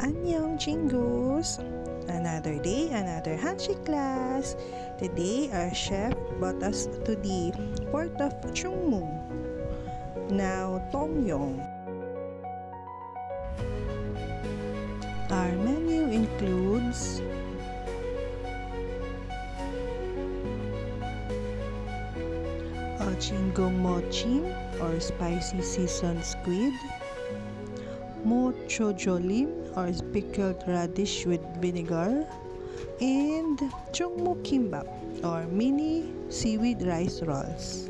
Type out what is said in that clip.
Annyeong Chingus! Another day, another handshake class. Today, our chef brought us to the port of Chungmu, now Tongyong. Our menu includes Chinggong Mochim or spicy seasoned squid, Mo Chojolim or pickled radish with vinegar, and Chungmu Kimbap or mini seaweed rice rolls.